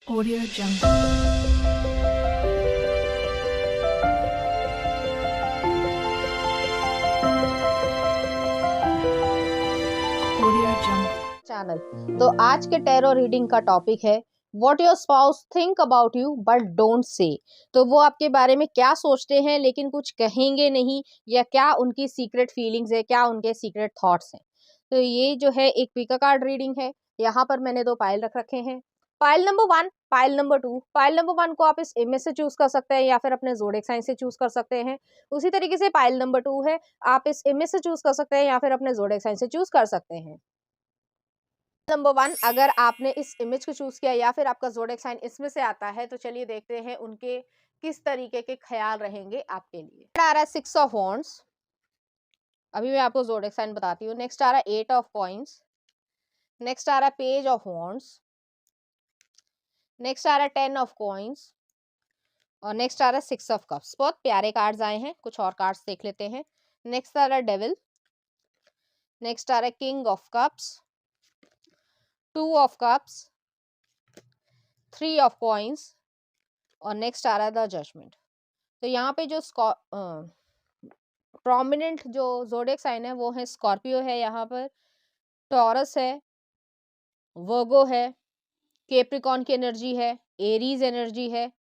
Audio Jungle. Audio Jungle. Channel. तो आज के टैरो रीडिंग का टॉपिक है what your spouse think about you but don't say. तो वो आपके बारे में क्या सोचते हैं लेकिन कुछ कहेंगे नहीं, या क्या उनकी सीक्रेट फीलिंग्स है, क्या उनके सीक्रेट थॉट्स हैं। तो ये जो है एक पिका कार्ड रीडिंग है। यहाँ पर मैंने दो पाइल रख रखे हैं, pile number 1, pile number 2। Pile number 1 को आप इस इमेज से चूज कर सकते हैं या फिर अपने ज़ोडिएक साइन से चूज कर सकते हैं। उसी तरीके से पाइल नंबर 2 है, आप इस इमेज से चूज कर सकते हैं या फिर अपने ज़ोडिएक साइन से चूज कर सकते हैं। नंबर 1, अगर आपने इस इमेज को चूज किया या फिर आपका ज़ोडिएक साइन इसमें से आता है, तो चलिए देखते हैं उनके किस तरीके के ख्याल रहेंगे आपके लिए। आ रहा है 6 ऑफ वॉन्ड्स, अभी मैं आपको ज़ोडिएक साइन बताती हूँ। नेक्स्ट आ रहा है 8 ऑफ कॉइंस, नेक्स्ट आ रहा है पेज ऑफ वॉन्ड्स, नेक्स्ट आ रहा है 10 ऑफ कॉइंस, और नेक्स्ट आ रहा है 6 ऑफ कप्स। बहुत प्यारे कार्ड्स आए हैं, कुछ और कार्ड्स देख लेते हैं। नेक्स्ट आ रहा है डेविल, नेक्स्ट आ रहा है king of cups, 2 of cups, 3 of coins, और नेक्स्ट आ रहा है द जजमेंट। तो यहाँ पे जो प्रोमिनेंट जो ज़ोडिएक साइन है वो है स्कॉर्पियो है, यहाँ पर टॉरस है, वर्गो है, कैप्रिकॉर्न की एनर्जी है, एरीज एनर्जी है।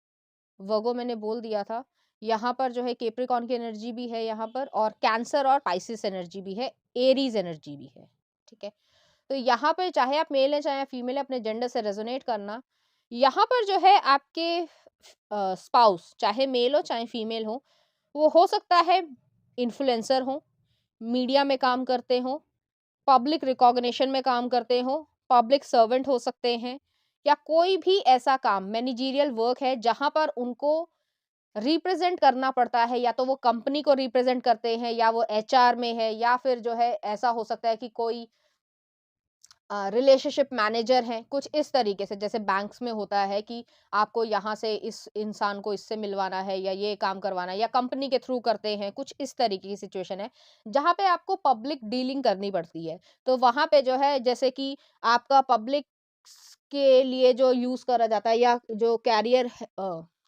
वर्गो मैंने बोल दिया था। यहाँ पर जो है कैप्रिकॉर्न की एनर्जी भी है यहाँ पर, और कैंसर और पाइसिस एनर्जी भी है, एरीज एनर्जी भी है। ठीक है, तो यहाँ पर चाहे आप मेल है चाहे फीमेल है, अपने जेंडर से रेजोनेट करना। यहाँ पर जो है आपके स्पाउस चाहे मेल हो चाहे फीमेल वो हो सकता है इन्फ्लुएंसर हो, मीडिया में काम करते हो, पब्लिक रिकॉग्निशन में काम करते हो, पब्लिक सर्वेंट हो सकते हैं, या कोई भी ऐसा काम मैनेजरियल वर्क है जहां पर उनको रिप्रेजेंट करना पड़ता है, या तो वो कंपनी को रिप्रेजेंट करते हैं, या वो एचआर में है, या फिर जो है ऐसा हो सकता है कि कोई रिलेशनशिप मैनेजर हैं, कुछ इस तरीके से। जैसे बैंक्स में होता है कि आपको यहाँ से इस इंसान को इससे मिलवाना है या ये काम करवाना है, या कंपनी के थ्रू करते हैं, कुछ इस तरीके की सिचुएशन है जहाँ पे आपको पब्लिक डीलिंग करनी पड़ती है। तो वहाँ पे जो है जैसे कि आपका पब्लिक के लिए जो यूज़ करा जाता है, या जो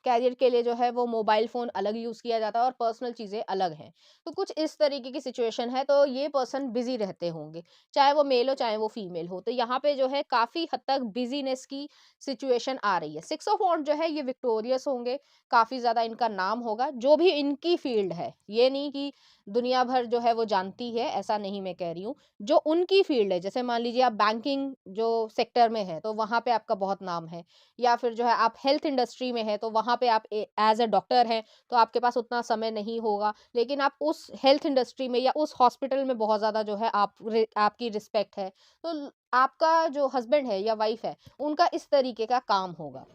कैरियर के लिए जो है वो मोबाइल फ़ोन अलग यूज़ किया जाता है और पर्सनल चीज़ें अलग हैं। तो कुछ इस तरीके की सिचुएशन है, तो ये पर्सन बिज़ी रहते होंगे। चाहे वो मेल हो चाहे वो फीमेल हो। तो यहाँ पे जो है काफ़ी हद तक बिज़ीनेस की सिचुएशन आ रही है। 6 ऑफ वॉन्ड जो है ये विक्टोरियस होंगे, काफ़ी ज़्यादा इनका नाम होगा, जो भी इनकी फ़ील्ड है। ये नहीं कि दुनिया भर जो है वो जानती है, ऐसा नहीं मैं कह रही हूँ। जो उनकी फ़ील्ड है, जैसे मान लीजिए आप बैंकिंग जो सेक्टर में हैं, तो वहाँ पे आपका बहुत नाम है, या फिर जो है आप हेल्थ इंडस्ट्री में हैं, तो वहाँ पे आप एज़ अ डॉक्टर हैं, तो आपके पास उतना समय नहीं होगा। लेकिन आप उस हेल्थ इंडस्ट्री में या उस हॉस्पिटल में बहुत ज़्यादा जो है आपकी रिस्पेक्ट है। तो आपका जो हस्बैंड है या वाइफ है, उनका इस तरीके का काम होगा।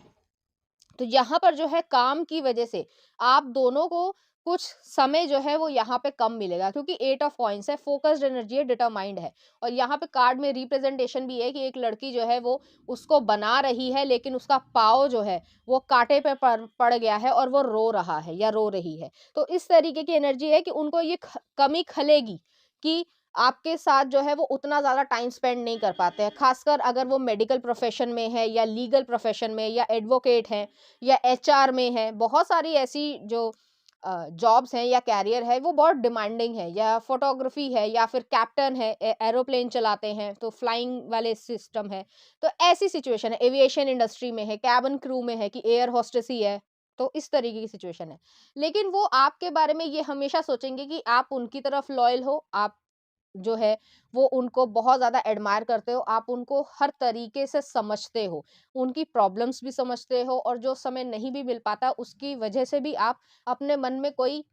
तो यहाँ पर जो है काम की वजह से आप दोनों को कुछ समय जो है वो यहाँ पे कम मिलेगा, क्योंकि 8 ऑफ कॉइंस है, फोकस्ड एनर्जी है, डिटरमाइंड है। और यहाँ पे कार्ड में रिप्रेजेंटेशन भी है कि एक लड़की जो है वो उसको बना रही है, लेकिन उसका पाँव जो है वो कांटे पे पड़ गया है और वो रो रहा है या रो रही है। तो इस तरीके की एनर्जी है कि उनको ये कमी खलेगी कि आपके साथ जो है वो उतना ज़्यादा टाइम स्पेंड नहीं कर पाते हैं, खासकर अगर वो मेडिकल प्रोफेशन में है या लीगल प्रोफेशन में या एडवोकेट हैं या एचआर में है। बहुत सारी ऐसी जो जॉब्स हैं या कैरियर है वो बहुत डिमांडिंग है, या फोटोग्राफी है, या फिर कैप्टन है, एरोप्लेन चलाते हैं तो फ्लाइंग वाले सिस्टम है। तो ऐसी सिचुएशन है, एविएशन इंडस्ट्री में है, कैबिन क्रू में है कि एयर होस्टेस ही है। तो इस तरीके की सिचुएशन है। लेकिन वो आपके बारे में ये हमेशा सोचेंगे कि आप उनकी तरफ लॉयल हो, आप जो है वो उनको बहुत ज़्यादा एडमायर करते हो, आप उनको हर तरीके से समझते हो, उनकी प्रॉब्लम्स भी समझते हो, और जो समय नहीं भी मिल पाता उसकी वजह से भी आप अपने मन में कोई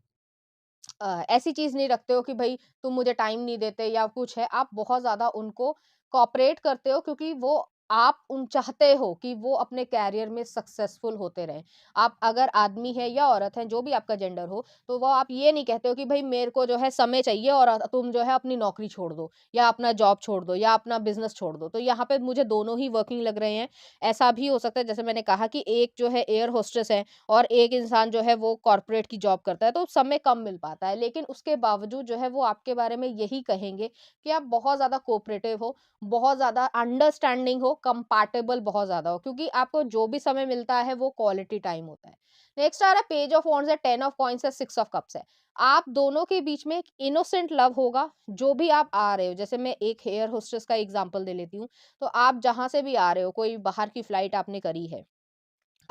ऐसी चीज़ नहीं रखते हो कि भई तुम मुझे टाइम नहीं देते या कुछ है। आप बहुत ज़्यादा उनको कोऑपरेट करते हो, क्योंकि वो आप उन चाहते हो कि वो अपने करियर में सक्सेसफुल होते रहें। आप अगर आदमी हैं या औरत हैं, जो भी आपका जेंडर हो, तो वो आप ये नहीं कहते हो कि भई मेरे को जो है समय चाहिए और तुम जो है अपनी नौकरी छोड़ दो, या अपना जॉब छोड़ दो, या अपना बिज़नेस छोड़ दो। तो यहाँ पे मुझे दोनों ही वर्किंग लग रहे हैं। ऐसा भी हो सकता है, जैसे मैंने कहा कि एक जो है एयर होस्टेस है और एक इंसान जो है वो कॉर्पोरेट की जॉब करता है, तो समय कम मिल पाता है। लेकिन उसके बावजूद जो है वो आपके बारे में यही कहेंगे कि आप बहुत ज़्यादा कोऑपरेटिव हो, बहुत ज़्यादा अंडरस्टैंडिंग हो, कंपैटिबल बहुत ज़्यादा हो, क्योंकि आपको जो भी समय मिलता है वो क्वालिटी टाइम होता है। नेक्स्ट आ रहा है पेज ऑफ वांड्स है, 10 ऑफ कॉइन्स है, 6 ऑफ कप्स है। आप दोनों के बीच में एक इनोसेंट लव होगा, जो भी आप आ रहे हो, जैसे मैं एक एयर होस्टेस का एग्ज़ाम्पल दे लेती हूँ, तो आप जहाँ से भी आ रहे हो, कोई बाहर की फ्लाइट आपने करी है,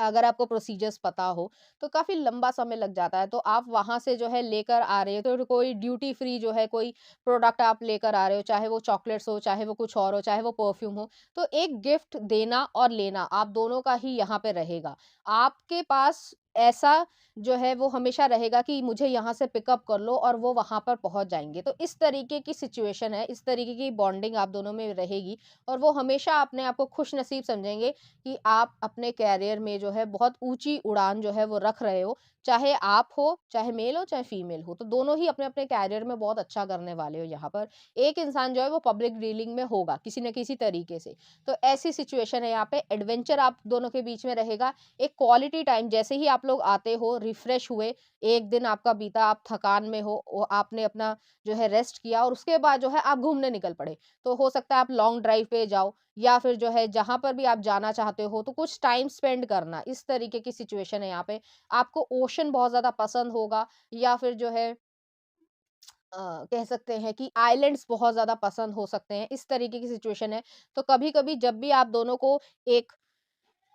अगर आपको प्रोसीजर्स पता हो, तो काफ़ी लंबा समय लग जाता है, तो आप वहाँ से जो है लेकर आ रहे हो, तो कोई ड्यूटी फ्री जो है कोई प्रोडक्ट आप लेकर आ रहे हो, चाहे वो चॉकलेट्स हो, चाहे वो कुछ और हो, चाहे वो परफ्यूम हो, तो एक गिफ्ट देना और लेना आप दोनों का ही यहाँ पे रहेगा। आपके पास ऐसा जो है वो हमेशा रहेगा कि मुझे यहाँ से पिकअप कर लो, और वो वहाँ पर पहुँच जाएँगे। तो इस तरीके की सिचुएशन है, इस तरीके की बॉन्डिंग आप दोनों में रहेगी, और वो हमेशा अपने आप को खुशनसीब समझेंगे कि आप अपने करियर में जो है बहुत ऊँची उड़ान जो है वो रख रहे हो। चाहे आप हो, चाहे मेल हो, चाहे फीमेल हो, तो दोनों ही अपने-अपने करियर में बहुत अच्छा करने वाले हो यहाँ पर। एक इंसान जो है वो पब्लिक डीलिंग में होगा, किसी न किसी तरीके से। तो ऐसी सिचुएशन है यहाँ पे, एडवेंचर आप दोनों के बीच में रहेगा। एक क्वालिटी टाइम, जैसे ही आप लोग आते हो, रिफ्रेश हुए, एक दिन आपका बीता, आप थकान में हो, आपने अपना जो है रेस्ट किया, और उसके बाद जो है आप घूमने निकल पड़े। तो हो सकता है आप लॉन्ग ड्राइव पे जाओ, या फिर जो है जहाँ पर भी आप जाना चाहते हो, तो कुछ टाइम स्पेंड करना, इस तरीके की सिचुएशन है यहाँ पे। आपको ओशन बहुत ज़्यादा पसंद होगा, या फिर जो है कह सकते हैं कि आइलैंड्स बहुत ज़्यादा पसंद हो सकते हैं, इस तरीके की सिचुएशन है। तो कभी-कभी जब भी आप दोनों को एक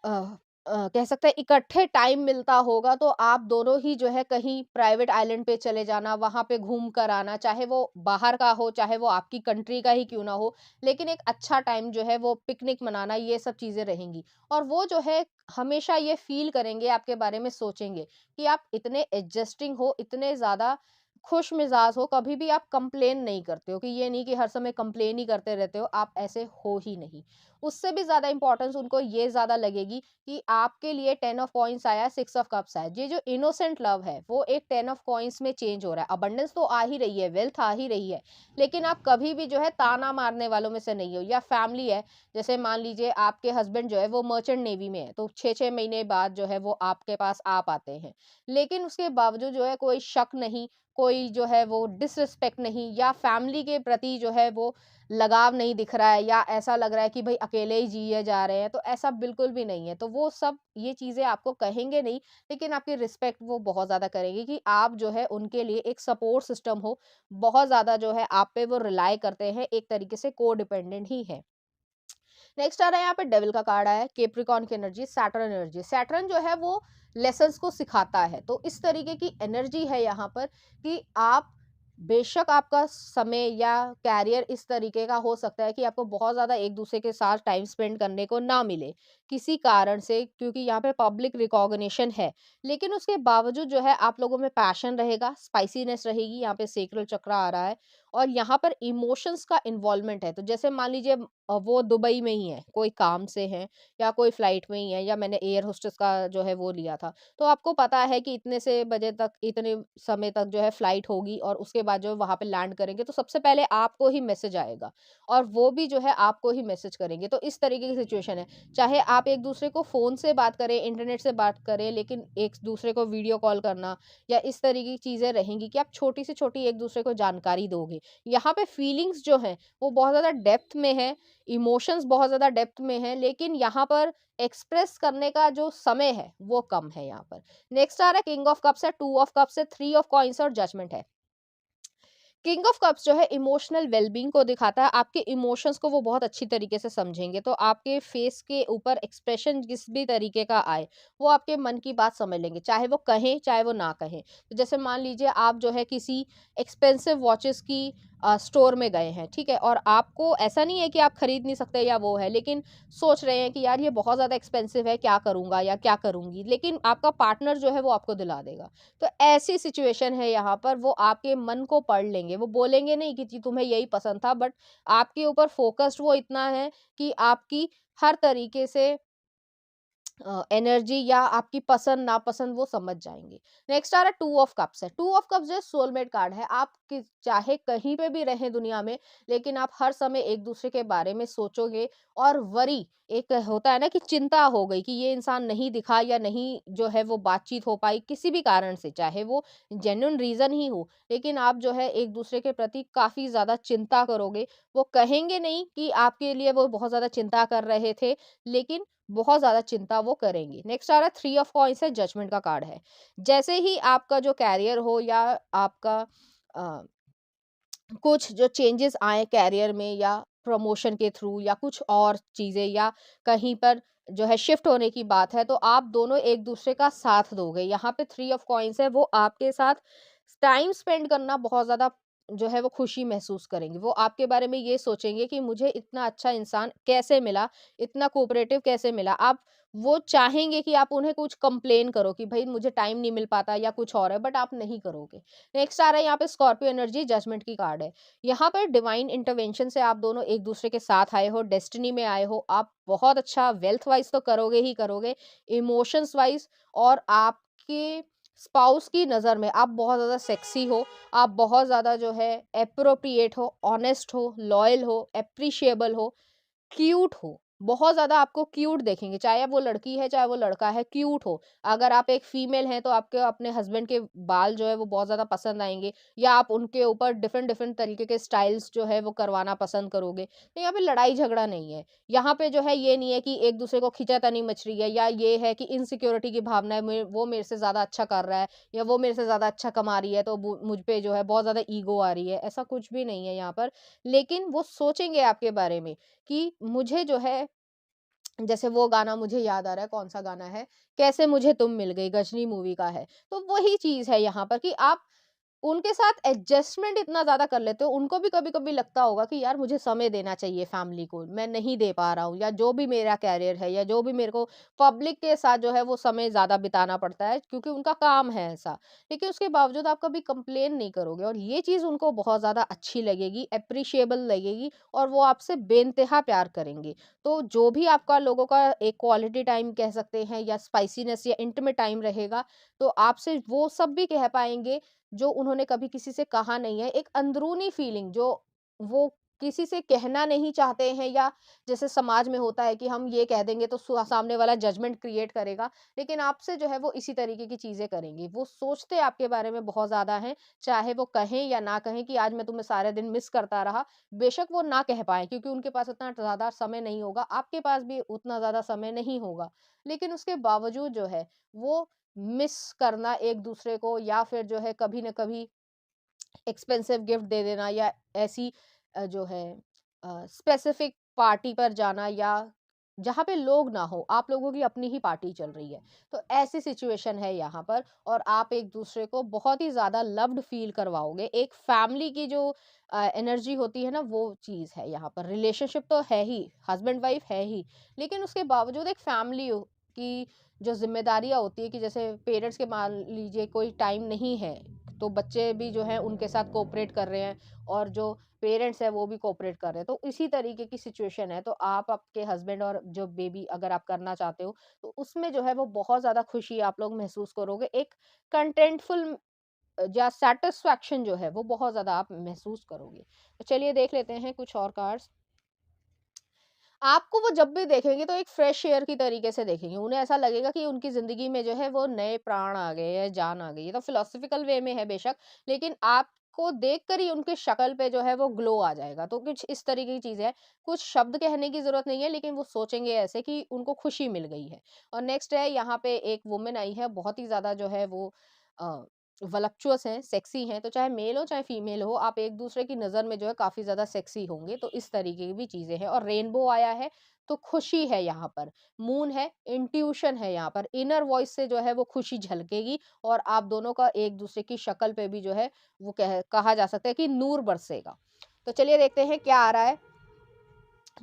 अ कह सकते हैं इकट्ठे टाइम मिलता होगा, तो आप दोनों ही जो है कहीं प्राइवेट आइलैंड पे चले जाना, वहाँ पे घूम कर आना, चाहे वो बाहर का हो, चाहे वो आपकी कंट्री का ही क्यों ना हो, लेकिन एक अच्छा टाइम जो है वो पिकनिक मनाना, ये सब चीज़ें रहेंगी। और वो जो है हमेशा ये फ़ील करेंगे, आपके बारे में सोचेंगे कि आप इतने एडजस्टिंग हो, इतने ज़्यादा खुश मिज़ाज हो, कभी भी आप कंप्लेन नहीं करते हो, कि ये नहीं कि हर समय कंप्लेन ही करते रहते हो, आप ऐसे हो ही नहीं। उससे भी ज़्यादा इम्पोर्टेंस उनको ये ज़्यादा लगेगी कि आपके लिए 10 ऑफ कॉइन्स आया, 6 ऑफ कप्स आया। ये जो इनोसेंट लव है, वो एक 10 ऑफ कॉइन्स में चेंज हो रहा है। अबंडेंस तो आ ही रही है, वेल्थ आ ही रही है, लेकिन आप कभी भी जो है ताना मारने वालों में से नहीं हो। या फैमिली है, जैसे मान लीजिए आपके हस्बैंड जो है वो मर्चेंट नेवी में है, तो 6-6 महीने बाद जो है वो आपके पास आ पाते हैं। लेकिन उसके बावजूद जो है कोई शक नहीं, कोई जो है वो डिसरिस्पेक्ट नहीं, या फैमिली के प्रति जो है वो लगाव नहीं दिख रहा है, या ऐसा लग रहा है कि भई अकेले ही जिए जा रहे हैं, तो ऐसा बिल्कुल भी नहीं है। तो वो सब ये चीज़ें आपको कहेंगे नहीं, लेकिन आपकी रिस्पेक्ट वो बहुत ज़्यादा करेंगे, कि आप जो है उनके लिए एक सपोर्ट सिस्टम हो, बहुत ज़्यादा जो है आप पे वो रिलाय करते हैं, एक तरीके से कोडिपेंडेंट ही हैं। नेक्स्ट आ रहा है यहाँ पे डेविल का कार्ड आया है, कैप्रिकॉर्न की एनर्जी, सैटर्न एनर्जी। सैटर्न जो है वो लेसन्स को सिखाता है, तो इस तरीके की एनर्जी है यहाँ पर कि आप बेशक आपका समय या कैरियर इस तरीके का हो सकता है कि आपको बहुत ज़्यादा एक-दूसरे के साथ टाइम स्पेंड करने को ना मिले, किसी कारण से, क्योंकि यहाँ पे पब्लिक रिकॉग्निशन है। लेकिन उसके बावजूद जो है आप लोगों में पैशन रहेगा, स्पाइसीनेस रहेगी, यहाँ पे सेक्रल चक्र आ रहा है, और यहाँ पर इमोशंस का इन्वॉल्वमेंट है। तो जैसे मान लीजिए वो दुबई में ही है, कोई काम से है, या कोई फ्लाइट में ही है, या मैंने एयर होस्टेस का जो है वो लिया था। तो आपको पता है कि इतने से बजे तक, इतने समय तक जो है फ्लाइट होगी, और उसके बाद जो है वहाँ पे लैंड करेंगे, तो सबसे पहले आपको ही मैसेज आएगा, और वो भी जो है आपको ही मैसेज करेंगे। तो इस तरीके की सिचुएशन है। चाहे आप एक-दूसरे को फ़ोन से बात करें, इंटरनेट से बात करें, लेकिन एक-दूसरे को वीडियो कॉल करना, या इस तरीके की चीज़ें रहेंगी कि आप छोटी से छोटी एक-दूसरे को जानकारी दोगे। यहाँ पे फीलिंग्स जो हैं, वो बहुत ज़्यादा डेप्थ में है, इमोशंस बहुत ज़्यादा डेप्थ में हैं, लेकिन यहाँ पर एक्सप्रेस करने का जो समय है, वो कम है यहाँ पर। नेक्स्ट आ रहा है किंग ऑफ कप्स है, 2 ऑफ कप्स है, 3 ऑफ कॉइन्स और जजमेंट है। किंग ऑफ कप्स जो है इमोशनल वेलबींग को दिखाता है, आपके इमोशंस को वो बहुत अच्छी तरीके से समझेंगे, तो आपके फेस के ऊपर एक्सप्रेशन जिस भी तरीके का आए, वो आपके मन की बात समझ लेंगे, चाहे वो कहें, चाहे वो ना कहें। तो जैसे मान लीजिए आप जो है किसी एक्सपेंसिव वॉचेस की स्टोर में गए हैं, ठीक है? और आपको ऐसा नहीं है कि आप खरीद नहीं सकते या वो है, लेकिन सोच रहे हैं कि यार ये बहुत ज़्यादा एक्सपेंसिव है, क्या करूँगा या क्या करूँगी? लेकिन आपका पार्टनर जो है वो आपको दिला देगा। तो ऐसी सिचुएशन है यहाँ पर, वो आपके मन को पढ़ लेंगे, वो बोलेंगे नहीं कि जी तुम्हें यही पसंद था, बट आपके ऊपर फ़ोकस्ड वो इतना है कि आपकी हर तरीके से एनर्जी या आपकी पसंद नापसंद वो समझ जाएँगे। नेक्स्ट आ रहा है टू ऑफ कप्स है। टू ऑफ कप्स जो है सोलमेट कार्ड है। आप कि चाहे कहीं पे भी रहें दुनिया में, लेकिन आप हर समय एक-दूसरे के बारे में सोचोगे और वरी एक होता है ना कि चिंता हो गई कि ये इंसान नहीं दिखा या नहीं जो है वो बातचीत हो पाई किसी भी कारण से, चाहे वो जेन्युइन रीज़न ही हो, लेकिन आप जो है एक-दूसरे के प्रति काफ़ी ज़्यादा चिंता करोगे। वो कहेंगे नहीं कि आपके लिए वो बहुत ज़्यादा चिंता कर रहे थे, लेकिन बहुत ज़्यादा चिंता वो करेंगी। नेक्स्ट आ रहा है थ्री ऑफ कॉइन्स है, जजमेंट का कार्ड है। जैसे ही आपका जो करियर हो या आपका अ, कुछ जो चेंजेस आए करियर में या प्रमोशन के थ्रू या कुछ और चीज़ें या कहीं पर जो है शिफ्ट होने की बात है, तो आप दोनों एक-दूसरे का साथ दोगे। यहाँ पे थ्री ऑफ कॉइन्स है, वो आपके साथ टाइम स्पेंड करना बहुत ज़्यादा जो है वो खुशी महसूस करेंगे। वो आपके बारे में ये सोचेंगे कि मुझे इतना अच्छा इंसान कैसे मिला, इतना कोऑपरेटिव कैसे मिला। आप वो चाहेंगे कि आप उन्हें कुछ कंप्लेन करो कि भई मुझे टाइम नहीं मिल पाता या कुछ और है, बट आप नहीं करोगे। नेक्स्ट आ रहा है यहाँ पे स्कॉर्पियो एनर्जी, जजमेंट की कार्ड है। यहाँ पर डिवाइन इंटरवेंशन से आप दोनों एक दूसरे के साथ आए हो, डेस्टिनी में आए हो। आप बहुत अच्छा वेल्थ वाइज तो करोगे ही करोगे, इमोशंस वाइज और आपके स्पाउस की नज़र में आप बहुत ज़्यादा सेक्सी हो, आप बहुत ज़्यादा जो है एप्रोप्रिएट हो, ऑनेस्ट हो, लॉयल हो, एप्रिशिएबल हो, क्यूट हो, बहुत ज़्यादा आपको क्यूट देखेंगे, चाहे वो लड़की है, चाहे वो लड़का है, क्यूट हो। अगर आप एक फीमेल हैं, तो आपके अपने हस्बैंड के बाल जो है वो बहुत ज़्यादा पसंद आएँगे या आप उनके ऊपर डिफरेंट डिफरेंट तरीके के स्टाइल्स जो है वो करवाना पसंद करोगे। तो यहाँ पे लड़ाई-झगड़ा नहीं है। यहाँ पे जो है ये नहीं है कि एक-दूसरे को खींचातानी मच रही है या ये है कि इनसिक्योरिटी की भावना है, वो मेरे से ज़्यादा अच्छा कर रहा है या वो मेरे से ज़्यादा अच्छा कमा रही है, तो वो मुझ पे जो है बहुत ज़्यादा ईगो आ रही है, ऐसा कुछ भी नहीं है यहाँ पर। लेकिन वो सोचेंगे आपके बारे में कि मुझे जो है जैसे वो गाना मुझे याद आ रहा है, कौन-सा गाना है, कैसे मुझे तुम मिल गई, गजनी मूवी का है। तो वही चीज़ है यहाँ पर कि आप उनके साथ एडजस्टमेंट इतना ज़्यादा कर लेते हो, उनको भी कभी-कभी लगता होगा कि यार मुझे समय देना चाहिए फैमिली को, मैं नहीं दे पा रहा हूँ या जो भी मेरा करियर है या जो भी मेरे को पब्लिक के साथ जो है वो समय ज़्यादा बिताना पड़ता है क्योंकि उनका काम है ऐसा। लेकिन उसके बावजूद आप कभी कंप्लेन नहीं करोगे और ये चीज़ उनको बहुत ज़्यादा अच्छी लगेगी, एप्रिशिएबल लगेगी और वो आपसे बेइंतहा प्यार करेंगे। तो जो भी आपका लोगों का एक क्वालिटी टाइम कह सकते हैं या स्पाइसीनेस या इंटिमेट टाइम रहेगा, तो आपसे वो सब भी कह पाएँगे जो उन्होंने कभी किसी से कहा नहीं है। एक अंदरूनी फीलिंग जो वो किसी से कहना नहीं चाहते हैं या जैसे समाज में होता है कि हम ये कह देंगे तो सामने वाला जजमेंट क्रिएट करेगा, लेकिन आपसे जो है वो इसी तरीके की चीज़ें करेंगे। वो सोचते आपके बारे में बहुत ज़्यादा हैं, चाहे वो कहें या ना कहें कि आज मैं तुम्हें सारे दिन मिस करता रहा। बेशक वो ना कह पाएँ क्योंकि उनके पास उतना ज़्यादा समय नहीं होगा, आपके पास भी उतना ज़्यादा समय नहीं होगा। लेकिन उसके बावजूद जो है वो मिस करना एक-दूसरे को या फिर जो है कभी न कभी एक्सपेंसिव गिफ्ट दे देना या ऐसी जो है स्पेसिफिक पार्टी पर जाना या जहाँ पे लोग ना हो, आप लोगों की अपनी ही पार्टी चल रही है। तो ऐसी सिचुएशन है यहाँ पर और आप एक-दूसरे को बहुत ही ज़्यादा लव्ड फ़ील करवाओगे। एक फैमिली की जो एनर्जी होती है ना, वो चीज़ है यहाँ पर। रिलेशनशिप तो है ही, हस्बैंड-वाइफ है ही, लेकिन उसके बावजूद एक फैमिली की जो ज़िम्मेदारियाँ होती है कि जैसे पेरेंट्स के मान लीजिए कोई टाइम नहीं है, तो बच्चे भी जो हैं उनके साथ कोऑपरेट कर रहे हैं और जो पेरेंट्स हैं वो भी कोऑपरेट कर रहे हैं। तो इसी तरीके की सिचुएशन है। तो आप आपके हस्बैंड और जो बेबी अगर आप करना चाहते हो, तो उसमें जो है वो बहुत ज़्यादा खुशी आप लोग महसूस करोगे। एक कंटेंटफुल या सैटिस्फैक्शन जो है वो बहुत ज़्यादा आप महसूस करोगे। तो चलिए देख लेते हैं कुछ और कार्ड्स। आपको वो जब भी देखेंगे तो एक फ्रेश एयर की तरीके से देखेंगे। उन्हें ऐसा लगेगा कि उनकी ज़िंदगी में जो है वो नए प्राण आ गए हैं, जान आ गई है। तो फिलॉसॉफिकल वे में है बेशक, लेकिन आपको देखकर ही उनके शक्ल पे जो है वो ग्लो आ जाएगा। तो कुछ इस तरीके की चीज़ है। कुछ शब्द कहने की ज़रूरत नहीं है, लेकिन वो सोचेंगे ऐसे कि उनको खुशी मिल गई है। और नेक्स्ट है यहाँ पे एक वुमन आई है, बहुत ही ज़्यादा जो है वो अ, वॉलuptuous हैं, सेक्सी हैं, तो चाहे मेल हो चाहे फीमेल हो, आप एक-दूसरे की नज़र में जो है काफ़ी ज़्यादा सेक्सी होंगे, तो इस तरीके की भी चीज़ें हैं। और रेनबो आया है, तो खुशी है यहाँ पर। मून है, इंट्यूशन है यहाँ पर, इनर वॉइस से जो है वो खुशी झलकेगी और आप दोनों का एक-दूसरे की शक्ल पे भी जो है वो कहा जा सकता है कि नूर बरसेगा। तो चलिए देखते हैं क्या आ रहा है।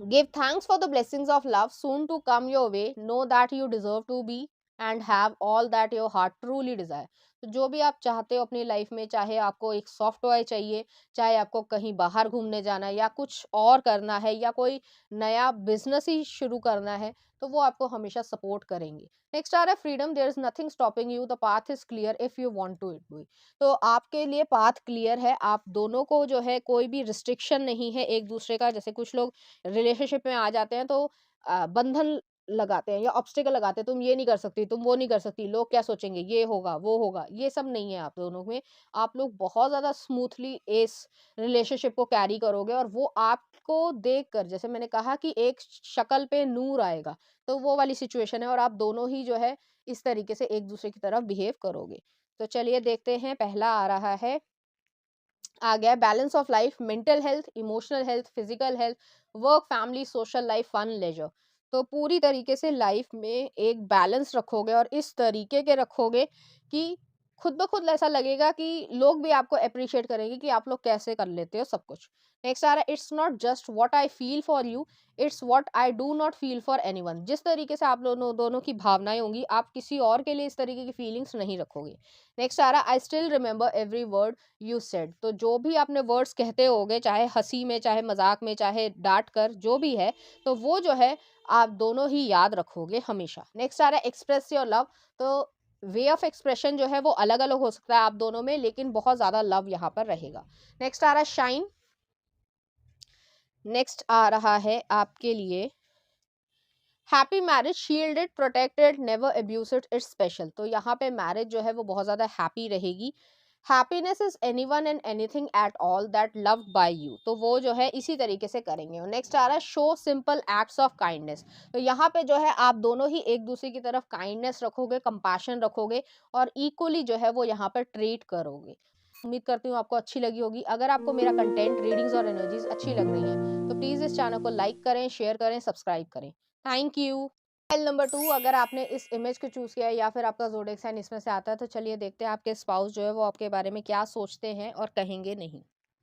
Give thanks for the blessings of love soon to come your way, know that you deserve to be and have all that your heart truly desire. तो जो भी आप चाहते हो अपनी लाइफ में, चाहे आपको एक सॉफ्ट टॉय चाहिए, चाहे आपको कहीं बाहर घूमने जाना है या कुछ और करना है या कोई नया बिजनेस ही शुरू करना है, तो वो आपको हमेशा सपोर्ट करेंगे। नेक्स्ट आ रहा है freedom, there is nothing stopping you, the path is clear if you want to it do. तो आपके लिए पाथ क्लियर है, आप दोनों को जो है कोई भी रिस्ट्रिक्शन नहीं है एक दूसरे का। जैसे कुछ लोग रिलेशनशिप में आ जाते हैं तो बंधन लगाते हैं या ऑब्स्टिकल लगाते हैं, तुम ये नहीं कर सकती, तुम वो नहीं कर सकती, लोग क्या सोचेंगे, ये होगा वो होगा, ये सब नहीं है आप दोनों में। आप लोग बहुत ज्यादा स्मूथली इस रिलेशनशिप को कैरी करोगे और वो आपको देखकर, जैसे मैंने कहा कि एक शक्ल पे नूर आएगा, तो वो वाली सिचुएशन है और आप दोनों ही जो है इस तरीके से एक दूसरे की तरफ बिहेव करोगे। तो चलिए देखते हैं, पहला आ रहा है, आ गया balance of life, mental health, emotional health, physical health, work, family, social life, fun, leisure. तो पूरी तरीके से लाइफ में एक बैलेंस रखोगे और इस तरीके के रखोगे कि खुद ब खुद ऐसा लगेगा कि लोग भी आपको अप्रिशिएट करेंगे कि आप लोग कैसे कर लेते हो सब कुछ। नेक्स्ट आ रहा है, it's not just what I feel for you, it's what I do not feel for anyone. जिस तरीके से आप दोनों दोनों की भावनाएं होंगी, आप किसी और के लिए इस तरीके की फीलिंग्स नहीं रखोगे। नेक्स्ट आ रहा है, I still remember every word you said. तो जो भी आपने वर्ड्स कहते होगे, चाहे हंसी में, चाहे मजाक में, चाहे डांट कर, जो भी है, तो वो जो है आप दोनों ही याद रखोगे हमेशा। नेक्स्ट आ रहा है, एक्सप्रेस योर लव। तो वे ऑफ एक्सप्रेशन जो है वो अलग अलग हो सकता है आप दोनों में, लेकिन बहुत ज्यादा लव यहाँ पर रहेगा। नेक्स्ट आ रहा है, शाइन। नेक्स्ट आ रहा है आपके लिए, happy marriage, shielded, protected, never abuse it, it's special. तो यहाँ पे मैरिज जो है वो बहुत ज्यादा हैप्पी रहेगी। Happiness is anyone and anything at all that loved by you. तो वो जो है इसी तरीके से करेंगे। नेक्स्ट आ रहा है, show simple acts of kindness. तो यहाँ पे जो है आप दोनों ही एक दूसरे की तरफ काइंडनेस रखोगे, कंपैशन रखोगे और इक्वली जो है वो यहाँ पर ट्रीट करोगे। उम्मीद करती हूँ आपको अच्छी लगी होगी। अगर आपको मेरा कंटेंट, रीडिंग्स और एनर्जीज अच्छी लग रही हैं, तो प्लीज इस चैनल को लाइक करें, शेयर करें, सब्सक्राइब करें। Thank you. फाइल नंबर 2, अगर आपने इस इमेज को चूज किया है या फिर आपका ज़ोडिएक साइन इसमें से आता है, तो चलिए देखते हैं आपके स्पाउस जो है वो आपके बारे में क्या सोचते हैं और कहेंगे नहीं।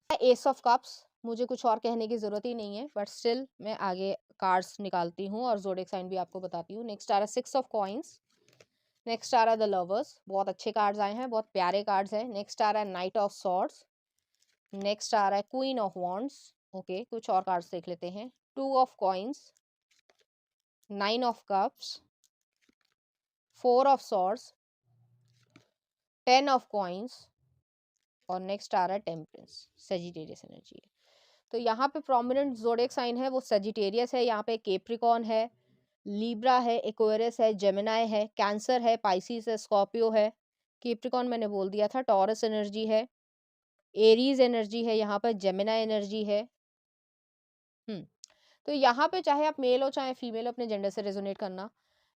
एस ऑफ कप्स, मुझे कुछ और कहने की जरूरत ही नहीं है, बट स्टिल मैं आगे कार्ड्स निकालती हूँ और ज़ोडिएक साइन भी आपको बताती हूँ। नेक्स्ट आ रहा है, 6 ऑफ कॉइंस। नेक्स्ट आ रहा है, द लवर्स। बहुत अच्छे कार्ड्स आए हैं, बहुत प्यारे कार्ड्स हैं। नेक्स्ट आ रहा है, नाइट ऑफ सॉर्ड्स। नेक्स्ट आ रहा है, क्वीन ऑफ वॉन्ड्स। ओके, कुछ और कार्ड्स देख लेते हैं। 2 of coins, 9 of cups, 4 of swords, 10 of coins और नेक्स्ट आ रहा है, टेम्परेंस, सेजिटेरियस एनर्जी है। तो यहाँ पे प्रोमिनेंट ज़ोडिएक साइन है वो सेजिटेरियस है। यहाँ पे केप्रिकॉन है, लीब्रा है, एक्वेरियस है, जेमिनाई है, कैंसर है, पाइसिस है, स्कॉर्पियो है। केप्रिकॉन मैंने बोल दिया था, टॉरस एनर्जी है, एरीज एनर्जी है, यहाँ पर जेमिनाई एनर्जी है। तो यहाँ पे चाहे आप मेल हो चाहे फीमेल हो, अपने जेंडर से रेजोनेट करना,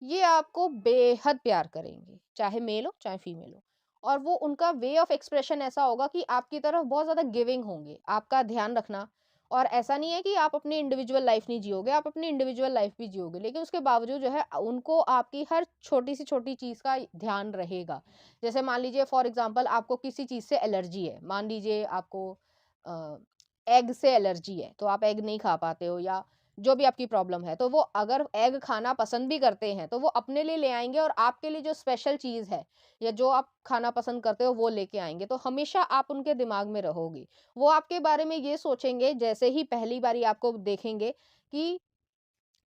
ये आपको बेहद प्यार करेंगे, चाहे मेल हो चाहे फीमेल हो। और वो उनका वे ऑफ एक्सप्रेशन ऐसा होगा कि आपकी तरफ बहुत ज़्यादा गिविंग होंगे, आपका ध्यान रखना। और ऐसा नहीं है कि आप अपनी इंडिविजुअल लाइफ नहीं जियोगे, आप अपनी इंडिविजुअल लाइफ भी जियोगे, लेकिन उसके बावजूद जो है उनको आपकी हर छोटी सी छोटी चीज़ का ध्यान रहेगा। जैसे मान लीजिए फॉर एग्जाम्पल आपको किसी चीज़ से एलर्जी है, मान लीजिए आपको एग से एलर्जी है, तो आप एग नहीं खा पाते हो, या जो भी आपकी प्रॉब्लम है, तो वो अगर एग खाना पसंद भी करते हैं तो वो अपने लिए ले आएंगे और आपके लिए जो स्पेशल चीज़ है या जो आप खाना पसंद करते हो वो लेके आएंगे। तो हमेशा आप उनके दिमाग में रहोगी। वो आपके बारे में ये सोचेंगे, जैसे ही पहली बारी आपको देखेंगे, कि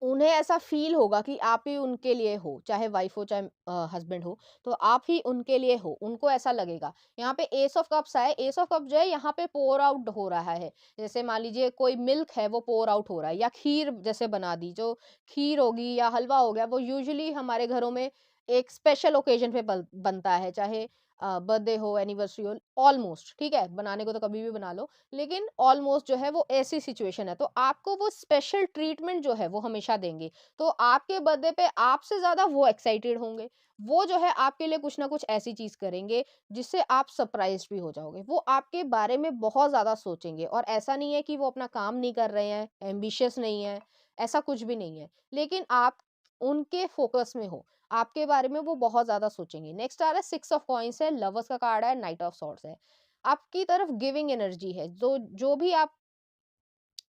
उन्हें ऐसा फ़ील होगा कि आप ही उनके लिए हो, चाहे वाइफ़ हो चाहे हस्बैंड हो, तो आप ही उनके लिए हो, उनको ऐसा लगेगा। यहाँ पे एस ऑफ कप्स आए, एस ऑफ कप जो है यहाँ पे पोर आउट हो रहा है। जैसे मान लीजिए कोई मिल्क है वो पोर आउट हो रहा है, या खीर जैसे बना दी, जो खीर होगी या हलवा हो गया, वो यूजुअली हमारे घरों में एक स्पेशल ओकेज़न पे बनता है, चाहे बर्थडे हो, एनिवर्सरी हो, ऑलमोस्ट ठीक है, बनाने को तो कभी भी बना लो, लेकिन ऑलमोस्ट जो है वो ऐसी सिचुएशन है, तो आपको वो स्पेशल ट्रीटमेंट जो है वो हमेशा देंगे। तो आपके बर्थडे पे आपसे ज़्यादा वो एक्साइटेड होंगे। वो जो है आपके लिए कुछ ना कुछ ऐसी चीज़ करेंगे जिससे आप सरप्राइज़्ड भी हो जाओगे। वो आपके बारे में बहुत ज़्यादा सोचेंगे, और ऐसा नहीं है कि वो अपना काम नहीं कर रहे हैं, एम्बिशियस नहीं है, ऐसा कुछ भी नहीं है। लेकिन आप उनके फ़ोकस में हो, आपके बारे में वो बहुत ज़्यादा सोचेंगे। नेक्स्ट आ रहा है, 6 ऑफ कॉइन्स है, लवर्स का कार्ड है, नाइट ऑफ सॉर्ड्स है। आपकी तरफ गिविंग एनर्जी है, जो जो भी आप,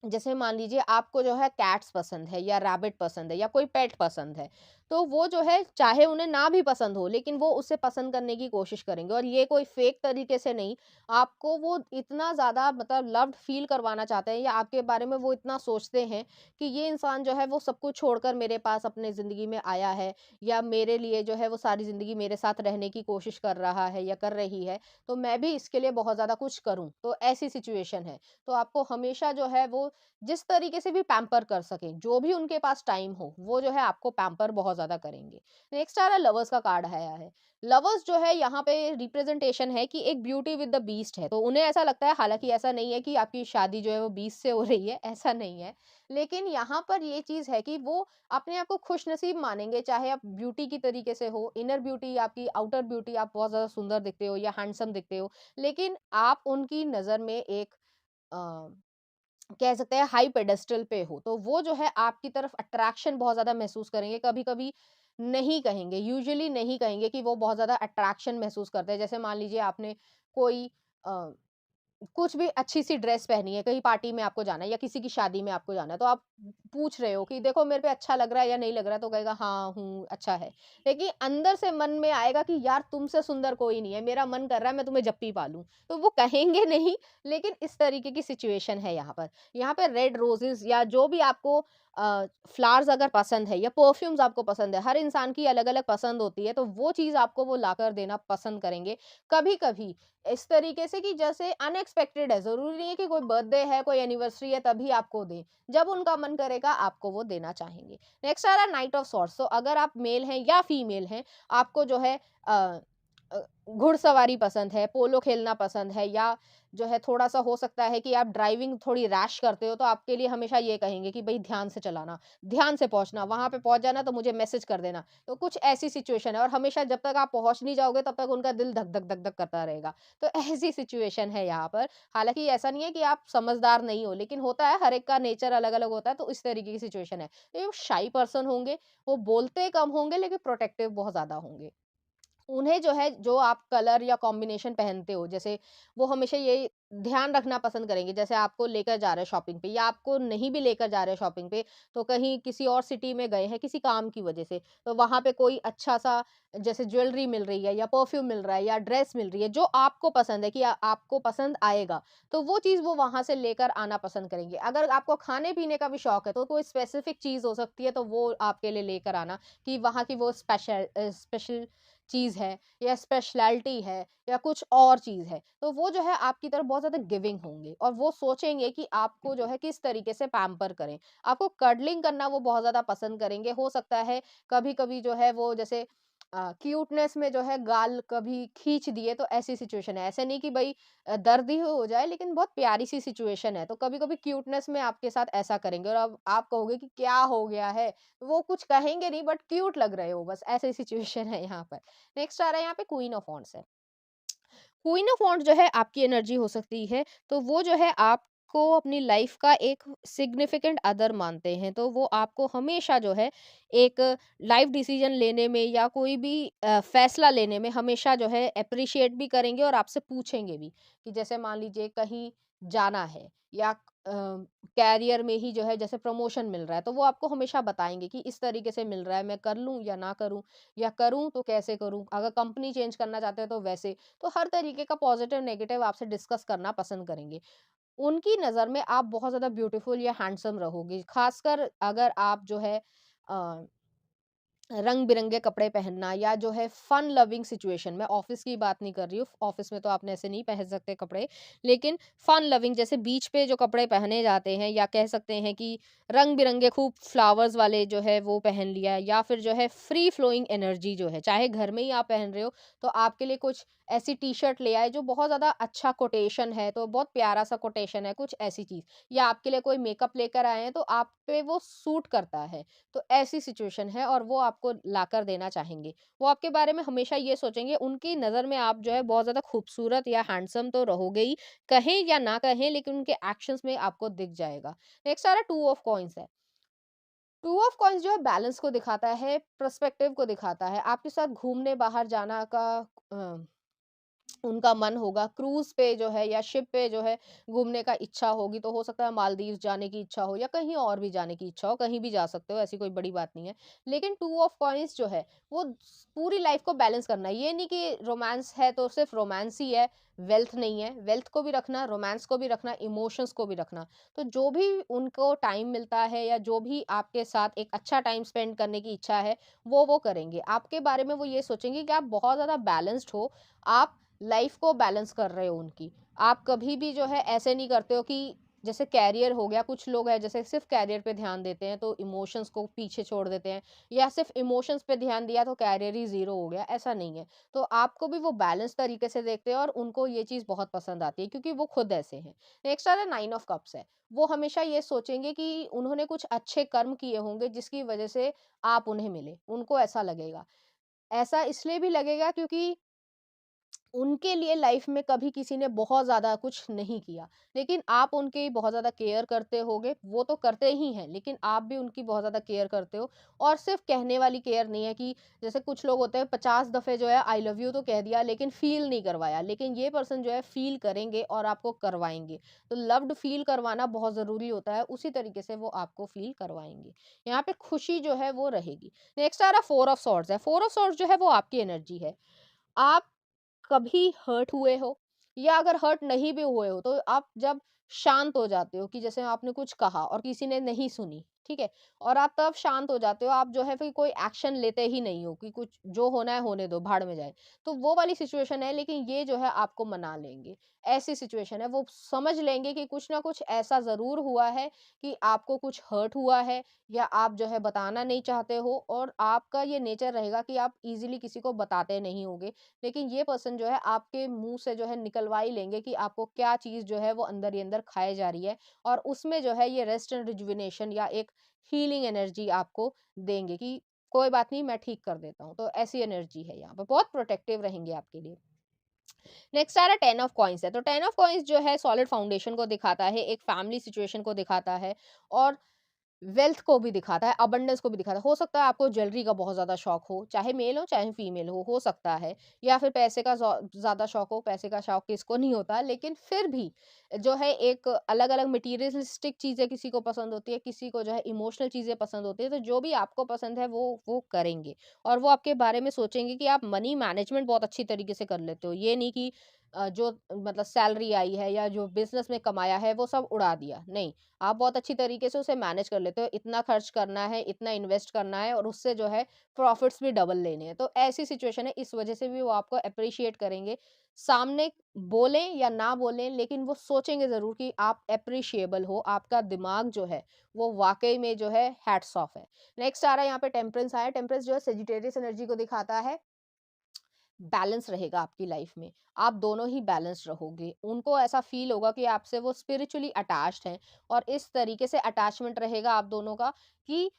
जैसे मान लीजिए आपको जो है कैट्स पसंद है या रैबिट पसंद है या कोई पेट पसंद है, तो वो जो है चाहे उन्हें ना भी पसंद हो, लेकिन वो उसे पसंद करने की कोशिश करेंगे, और ये कोई फेक तरीके से नहीं, आपको वो इतना ज़्यादा मतलब लव्ड फ़ील करवाना चाहते हैं, या आपके बारे में वो इतना सोचते हैं कि ये इंसान जो है वो सब कुछ छोड़कर मेरे पास अपने ज़िंदगी में आया है, या मेरे लिए जो है वो सारी ज़िंदगी मेरे साथ रहने की कोशिश कर रहा है या कर रही है, तो मैं भी इसके लिए बहुत ज़्यादा कुछ करूँ। तो ऐसी सिचुएशन है। तो आपको हमेशा जो है वो जिस तरीके से भी पैम्पर कर सकें, जो भी उनके पास टाइम हो, वो जो है आपको पैम्पर बहुत ज़्यादा करेंगे। नेक्स्ट आ रहा है, लवर्स का कार्ड आया है। लवर्स जो है यहाँ पे रिप्रेजेंटेशन है कि एक ब्यूटी विद द बीस्ट है। तो उन्हें ऐसा लगता है, हालाँकि ऐसा नहीं है कि आपकी शादी जो है वो बीस्ट से हो रही है, ऐसा नहीं है। लेकिन यहाँ पर ये चीज़ है कि वो अपने आप को खुशनसीब मानेंगे, चाहे आप ब्यूटी की तरीके से हो, इनर ब्यूटी आपकी, आउटर ब्यूटी आप बहुत ज़्यादा सुंदर दिखते हो या हैंडसम दिखते हो, लेकिन आप उनकी नज़र में एक अ, कह सकते हैं हाई पेडेस्टल पे हो, तो वो जो है आपकी तरफ अट्रैक्शन बहुत ज़्यादा महसूस करेंगे। कभी-कभी नहीं कहेंगे, यूजुअली नहीं कहेंगे कि वो बहुत ज़्यादा अट्रैक्शन महसूस करते हैं। जैसे मान लीजिए आपने कोई अ कुछ भी अच्छी-सी ड्रेस पहनी है, कहीं पार्टी में आपको जाना है या किसी की शादी में आपको जाना है, तो आप पूछ रहे हो कि देखो मेरे पे अच्छा लग रहा है या नहीं लग रहा है? तो कहेगा हाँ, हूँ, अच्छा है। लेकिन अंदर से मन में आएगा कि यार तुमसे सुंदर कोई नहीं है, मेरा मन कर रहा है मैं तुम्हें जप्पी पा लूँ। तो वो कहेंगे नहीं, लेकिन इस तरीके की सिचुएशन है यहाँ पर। यहाँ पे रेड रोज़ेज़ या जो भी आपको फ्लावर्स अगर पसंद है या परफ्यूम्स आपको पसंद है, हर इंसान की अलग-अलग पसंद होती है, तो वो चीज़ आपको वो लाकर देना पसंद करेंगे। कभी-कभी इस तरीके से कि जैसे अनएक्सपेक्टेड है, ज़रूरी नहीं है कि कोई बर्थडे है, कोई एनिवर्सरी है तभी आपको दें। जब उनका मन करेगा आपको वो देना चाहेंगे। नेक्स्ट आ रहा है नाइट ऑफ सॉर्ट्स। तो अगर आप मेल हैं या फीमेल हैं, आपको जो है अ घुड़सवारी पसंद है, पोलो खेलना पसंद है, या जो है थोड़ा-सा हो सकता है कि आप ड्राइविंग थोड़ी रैश करते हो, तो आपके लिए हमेशा ये कहेंगे कि भई ध्यान से चलाना, ध्यान से पहुँचना, वहाँ पे पहुँच जाना तो मुझे मैसेज कर देना। तो कुछ ऐसी सिचुएशन है, और हमेशा जब तक आप पहुँच नहीं जाओगे तब तक उनका दिल धक, धक, धक, धक करता रहेगा। तो ऐसी सिचुएशन है यहाँ पर। हालाँकि ऐसा नहीं है कि आप समझदार नहीं हो, लेकिन होता है हर एक का नेचर अलग-अलग होता है, तो इस तरीके की सिचुएशन है। तो ये शाई पर्सन होंगे, वो बोलते कम होंगे लेकिन प्रोटेक्टिव बहुत ज़्यादा होंगे। उन्हें जो है, जो आप कलर या कॉम्बिनेशन पहनते हो, जैसे वो हमेशा ये ध्यान रखना पसंद करेंगे, जैसे आपको लेकर जा रहे हैं शॉपिंग पे या आपको नहीं भी लेकर जा रहे हैं शॉपिंग पे, तो कहीं किसी और सिटी में गए हैं किसी काम की वजह से, तो वहाँ पे कोई अच्छा-सा जैसे ज्वेलरी मिल रही है या परफ्यूम मिल रहा है या ड्रेस मिल रही है, जो आपको पसंद है कि आपको पसंद आएगा, तो वो चीज़ वो वहाँ से लेकर आना पसंद करेंगे। अगर आपको खाने-पीने का भी शौक है, तो कोई स्पेसिफिक चीज़ हो सकती है, तो वो आपके लिए लेकर आना कि वहाँ की वो स्पेशल चीज़ है या स्पेशलिटी है या कुछ और चीज़ है, तो वो जो है आपकी तरफ बहुत ज़्यादा गिविंग होंगे, और वो सोचेंगे कि आपको जो है किस तरीके से पैम्पर करें। आपको कर्डलिंग करना वो बहुत ज़्यादा पसंद करेंगे। हो सकता है कभी-कभी जो है वो जैसे क्यूटनेस में जो है गाल कभी खींच दिए, तो ऐसी सिचुएशन है। ऐसे नहीं कि भई दर्द ही हो जाए, लेकिन बहुत प्यारी-सी सिचुएशन है। तो कभी-कभी क्यूटनेस में आपके साथ ऐसा करेंगे, और अब आप कहोगे कि क्या हो गया है? वो कुछ कहेंगे नहीं, बट क्यूट लग रहे हो बस, ऐसी सिचुएशन है यहाँ पर। नेक्स्ट आ रहा है यहाँ पे क्वीन ऑफ वांड्स है। क्वीन ऑफ वांड्स जो है आपकी एनर्जी हो सकती है, तो वो जो है आपको अपनी लाइफ का एक सिग्निफिकेंट अदर मानते हैं, तो वो आपको हमेशा जो है एक लाइफ डिसीजन लेने में या कोई भी फैसला लेने में हमेशा जो है अप्रिशिएट भी करेंगे और आपसे पूछेंगे भी, कि जैसे मान लीजिए कहीं जाना है या कैरियर में ही जो है जैसे प्रमोशन मिल रहा है, तो वो आपको हमेशा बताएंगे कि इस तरीके से मिल रहा है, मैं कर लूं या ना करूं, या करूं तो कैसे करूं, अगर कंपनी चेंज करना चाहते हैं तो वैसे। तो हर तरीके का पॉजिटिव नेगेटिव आपसे डिस्कस करना पसंद करेंगे। उनकी नज़र में आप बहुत ज़्यादा ब्यूटीफुल या हैंडसम रहोगे। ख़ासकर अगर आप जो है अ रंग-बिरंगे कपड़े पहनना या जो है फन लविंग सिचुएशन, मैं ऑफ़िस की बात नहीं कर रही हूँ, ऑफ़िस में तो आपने ऐसे नहीं पहन सकते कपड़े, लेकिन फन लविंग जैसे बीच पे जो कपड़े पहने जाते हैं, या कह सकते हैं कि रंग-बिरंगे खूब फ्लावर्स वाले जो है वो पहन लिया, या फिर जो है फ्री फ्लोइंग एनर्जी जो है, चाहे घर में ही आप पहन रहे हो, तो आपके लिए कुछ ऐसी टी-शर्ट ले आए जो बहुत ज़्यादा अच्छा कोटेशन है, तो बहुत प्यारा-सा कोटेशन है, कुछ ऐसी चीज़। या आपके लिए कोई मेकअप लेकर आए हैं, तो आप पे वो सूट करता है। तो ऐसी सिचुएशन है, और वो आपको लाकर देना चाहेंगे। वो आपके बारे में हमेशा ये सोचेंगे, उनकी नज़र में आप जो है बहुत ज़्यादा खूबसूरत या हैंडसम तो रहोगे ही, कहें या ना कहें, लेकिन उनके एक्शंस में आपको दिख जाएगा। नेक्स्ट आ रहा है टू ऑफ कॉइन्स है। टू ऑफ कॉइन्स जो है बैलेंस को दिखाता है, पर्सपेक्टिव को दिखाता है। आपके साथ घूमने बाहर जाना का अ उनका मन होगा क्रूज़ पे जो है या शिप पे जो है घूमने का इच्छा होगी, तो हो सकता है मालदीव्स जाने की इच्छा हो या कहीं और भी जाने की इच्छा हो, कहीं भी जा सकते हो, ऐसी कोई बड़ी बात नहीं है। लेकिन टू ऑफ कॉइन्स जो है वो पूरी लाइफ को बैलेंस करना है। ये नहीं कि रोमांस है तो सिर्फ रोमांस ही है, वेल्थ नहीं है। वेल्थ को भी रखना, रोमांस को भी रखना, इमोशंस को भी रखना। तो जो भी उनको टाइम मिलता है या जो भी आपके साथ एक अच्छा टाइम स्पेंड करने की इच्छा है, वो करेंगे। आपके बारे में वो ये सोचेंगे कि आप बहुत ज़्यादा बैलेंस्ड हो, आप लाइफ को बैलेंस कर रहे हो उनकी। आप कभी भी जो है ऐसे नहीं करते हो कि जैसे कैरियर हो गया, कुछ लोग हैं जैसे सिर्फ़ कैरियर पे ध्यान देते हैं तो इमोशंस को पीछे छोड़ देते हैं, या सिर्फ़ इमोशंस पे ध्यान दिया तो कैरियर ही ज़ीरो हो गया, ऐसा नहीं है। तो आपको भी वो बैलेंस तरीके से देखते हैं और उनको ये चीज़ बहुत पसंद आती है क्योंकि वो खुद ऐसे हैं। नेक्स्ट आ रहा है 9 ऑफ कप्स है। वो हमेशा ये सोचेंगे कि उन्होंने कुछ अच्छे कर्म किए होंगे जिसकी वज़ह से आप उन्हें मिले, उनको ऐसा लगेगा। ऐसा इसलिए भी लगेगा क्योंकि उनके लिए लाइफ में कभी किसी ने बहुत ज़्यादा कुछ नहीं किया, लेकिन आप उनकी बहुत ज़्यादा केयर करते होगे, वो तो करते ही हैं, लेकिन आप भी उनकी बहुत ज़्यादा केयर करते हो। और सिर्फ़ कहने वाली केयर नहीं है कि जैसे कुछ लोग होते हैं 50 दफ़े जो है आई लव यू तो कह दिया लेकिन फ़ील नहीं करवाया, लेकिन ये पर्सन जो है फ़ील करेंगे और आपको करवाएँगे। तो लव्ड फ़ील करवाना बहुत ज़रूरी होता है, उसी तरीके से वो आपको फ़ील करवाएँगे। यहाँ पे खुशी जो है वो रहेगी। नेक्स्ट आ रहा 4 ऑफ सॉर्ड्स है। 4 ऑफ सॉर्ड्स जो है वो आपकी एनर्जी है। आप कभी हर्ट हुए हो या अगर हर्ट नहीं भी हुए हो तो आप जब शांत हो जाते हो कि जैसे आपने कुछ कहा और किसी ने नहीं सुनी, ठीक है, और आप तब शांत हो जाते हो, आप जो है फिर कोई एक्शन लेते ही नहीं हो कि कुछ जो होना है होने दो, भाड़ में जाए। तो वो वाली सिचुएशन है, लेकिन ये जो है आपको मना लेंगे। ऐसी सिचुएशन है, वो समझ लेंगे कि कुछ ना कुछ ऐसा जरूर हुआ है कि आपको कुछ हर्ट हुआ है या आप जो है बताना नहीं चाहते हो, और आपका ये नेचर रहेगा कि आप इजीली किसी को बताते नहीं होगे। लेकिन ये पर्सन जो है आपके मुँह से जो है निकलवा ही लेंगे कि आपको क्या चीज़ जो है वो अंदर ही अंदर खाए जा रही है, और उसमें जो है ये रेस्ट एंड रिजुविनेशन या एक हीलिंग एनर्जी आपको देंगे कि कोई बात नहीं, मैं ठीक कर देता हूँ। तो ऐसी एनर्जी है यहाँ पे, बहुत प्रोटेक्टिव रहेंगे आपके लिए। नेक्स्ट आ रहा है 10 ऑफ कॉइन्स है। तो 10 ऑफ कॉइन्स जो है सॉलिड फाउंडेशन को दिखाता है, एक फैमिली सिचुएशन को दिखाता है और वेल्थ को भी दिखाता है, अबंडेंस को भी दिखाता है। हो सकता है आपको ज्वेलरी का बहुत ज़्यादा शौक हो, चाहे मेल हो, चाहे फीमेल हो सकता है। या फिर पैसे का ज़्यादा शौक हो, पैसे का शौक किसको नहीं होता, लेकिन फिर भी जो है एक अलग-अलग मटीरियलिस्टिक चीज़ें किसी को पसंद होती है, किसी को जो है इमोशनल चीज़ें पसंद होती है। तो जो भी आपको पसंद है वो करेंगे, और वो आपके बारे में सोचेंगे कि आप मनी मैनेजमेंट बहुत अच्छी तरीके से कर लेते हो। ये नहीं कि जो मतलब सैलरी आई है या जो बिज़नेस में कमाया है वो सब उड़ा दिया, नहीं। आप बहुत अच्छी तरीके से उसे मैनेज कर लेते हो, इतना खर्च करना है, इतना इन्वेस्ट करना है और उससे जो है प्रॉफिट्स भी डबल लेने हैं। तो ऐसी सिचुएशन है, इस वजह से भी वो आपको एप्रिशिएट करेंगे। सामने बोलें या ना बोलें, लेकिन वो सोचेंगे ज़रूर कि आप एप्रिशिएबल हो, आपका दिमाग जो है वो वाक़ई में जो है हैट्स ऑफ है। नेक्स्ट आ रहा है यहाँ पे टेम्परेंस आया। टेम्परेंस जो है सेजिटेरियस एनर्जी को दिखाता है। बैलेंस रहेगा आपकी लाइफ में, आप दोनों ही बैलेंस्ड रहोगे। उनको ऐसा फ़ील होगा कि आपसे वो स्पिरिचुअली अटैच्ड हैं, और इस तरीके से अटैचमेंट रहेगा आप दोनों का कि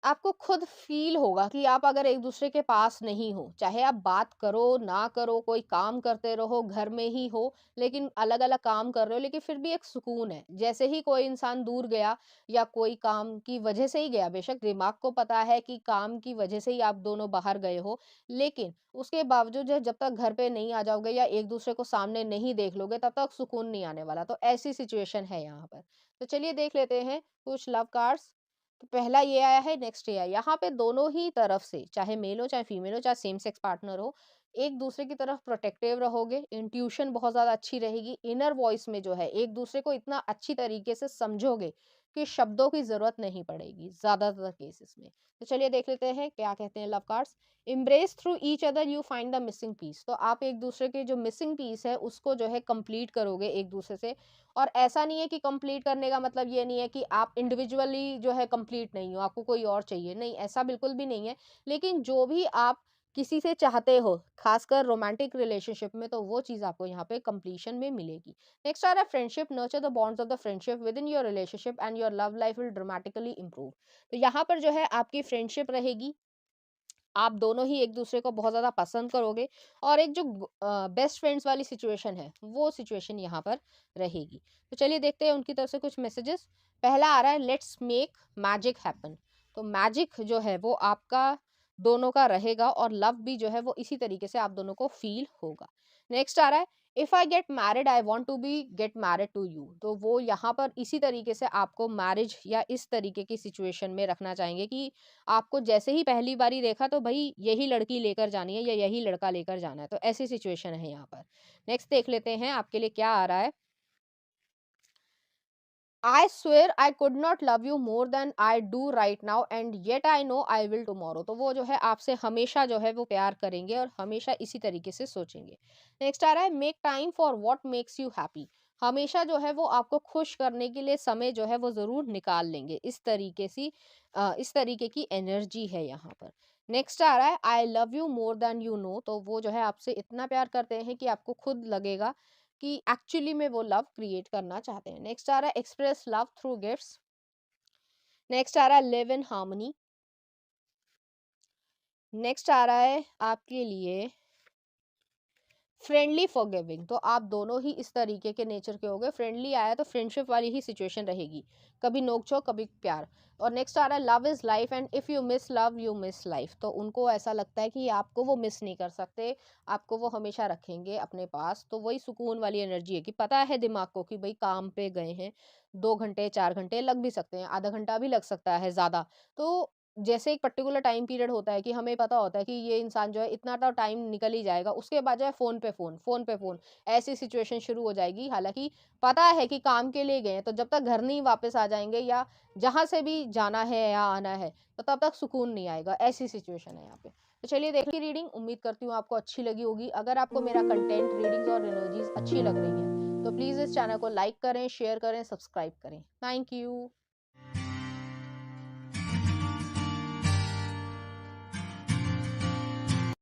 आपको खुद फ़ील होगा कि आप अगर एक-दूसरे के पास नहीं हो, चाहे आप बात करो, ना करो, कोई काम करते रहो, घर में ही हो, लेकिन अलग-अलग काम कर रहे हो, लेकिन फिर भी एक सुकून है। जैसे ही कोई इंसान दूर गया या कोई काम की वजह से ही गया, बेशक दिमाग को पता है कि काम की वजह से ही आप दोनों बाहर गए हो, लेकिन उसके बावजूद जो है जब तक घर पे नहीं आ जाओगे या एक-दूसरे को सामने नहीं देख लोगे, तब तक सुकून नहीं आने वाला। तो ऐसी सिचुएशन है यहाँ पर। तो चलिए देख लेते हैं कुछ लव कार्ड्स। तो पहला ये आया है, नेक्स्ट ये आया। यहाँ पे दोनों ही तरफ से, चाहे मेल हो, चाहे फीमेल हो, चाहे सेम सेक्स पार्टनर हो, एक दूसरे की तरफ प्रोटेक्टिव रहोगे। इंट्यूशन बहुत ज़्यादा अच्छी रहेगी। इनर वॉइस में जो है एक दूसरे को इतना अच्छी तरीके से समझोगे कि शब्दों की ज़रूरत नहीं पड़ेगी ज़्यादातर केसेस में। तो चलिए देख लेते हैं क्या कहते हैं love cards. Embrace through each other you find the missing piece. तो आप एक दूसरे के जो मिसिंग पीस है उसको जो है कंप्लीट करोगे एक दूसरे से। और ऐसा नहीं है कि कंप्लीट करने का मतलब ये नहीं है कि आप इंडिविजुअली जो है कंप्लीट नहीं हो, आपको कोई और चाहिए, नहीं, ऐसा बिल्कुल भी नहीं है। लेकिन जो भी आप किसी से चाहते हो, खासकर रोमांटिक रिलेशनशिप में, तो वो चीज़ आपको यहाँ पे कंप्लीशन में मिलेगी। नेक्स्ट आ रहा है friendship. Nurture the bonds of the friendship with in your relationship and your love life will dramatically improve. तो यहाँ पर जो है आपकी फ्रेंडशिप रहेगी, आप दोनों ही एक-दूसरे को बहुत ज़्यादा पसंद करोगे, और एक जो बेस्ट फ्रेंड्स वाली सिचुएशन है, वो सिचुएशन यहाँ पर रहेगी। तो चलिए देखते हैं उनकी तरफ से कुछ मैसेजेस। पहला आ रहा है, लेट्स मेक मैजिक हैपन। तो मैजिक जो है वो आपका दोनों का रहेगा और लव भी जो है वो इसी तरीके से आप दोनों को फील होगा। नेक्स्ट आ रहा है, if I get married I want to be get married to you. तो वो यहाँ पर इसी तरीके से आपको मैरिज या इस तरीके की सिचुएशन में रखना चाहेंगे कि आपको जैसे ही पहली बारी देखा तो भाई यही लड़की लेकर जानी है या यही लड़का लेकर जाना है, तो ऐसी सिचुएशन है यहाँ पर। नेक्स्ट देख लेते हैं आपके लिए क्या आ रहा है। I swear I could not love you more than I do right now and yet I know I will tomorrow। तो वो जो है आपसे हमेशा जो है वो प्यार करेंगे और हमेशा इसी तरीके से सोचेंगे। नेक्स्ट आ रहा है, make time for what makes you happy. हमेशा जो है वो आपको खुश करने के लिए समय जो है वो ज़रूर निकाल लेंगे। इस तरीके की एनर्जी है यहाँ पर। नेक्स्ट आ रहा है, I love you more than you know. तो वो जो है आपसे इतना प्यार करते हैं कि आपको खुद लगेगा कि एक्चुअली में वो लव क्रिएट करना चाहते हैं। नेक्स्ट आ रहा है, express love through gifts. Next आ रहा है, लिव इन हार्मनी। नेक्स्ट आ रहा है आपके लिए फ्रेंडली फॉरगिविंग। तो आप दोनों ही इस तरीके के नेचर के हो गए। फ्रेंडली आया तो फ्रेंडशिप वाली ही सिचुएशन रहेगी, कभी नोक-झोंक कभी प्यार। और नेक्स्ट आ रहा है, love is life and if you miss love you miss life. तो उनको ऐसा लगता है कि आपको वो मिस नहीं कर सकते, आपको वो हमेशा रखेंगे अपने पास। तो वही सुकून वाली एनर्जी है कि पता है दिमाग को कि भाई काम पे गए हैं, 2 घंटे 4 घंटे लग भी सकते हैं, आधा घंटा भी लग सकता है ज़्यादा। तो जैसे एक पर्टिकुलर टाइम पीरियड होता है कि हमें पता होता है कि ये इंसान जो है इतना तो टाइम निकल ही जाएगा, उसके बाद जो है फ़ोन पे फ़ोन, फ़ोन पे फ़ोन, ऐसी सिचुएशन शुरू हो जाएगी। हालाँकि पता है कि काम के लिए गए हैं, तो जब तक घर नहीं वापस आ जाएँगे या जहाँ से भी जाना है या आना है, तो तब तक सुकून नहीं आएगा, ऐसी सिचुएशन है यहाँ पे। तो चलिए देख ली रीडिंग, उम्मीद करती हूँ आपको अच्छी लगी होगी। अगर आपको मेरा कंटेंट, रीडिंग्स और एनर्जीज़ अच्छी लग रही हैं, तो प्लीज़ इस चैनल को लाइक करें, शेयर करें, सब्सक्राइब करें। Thank you.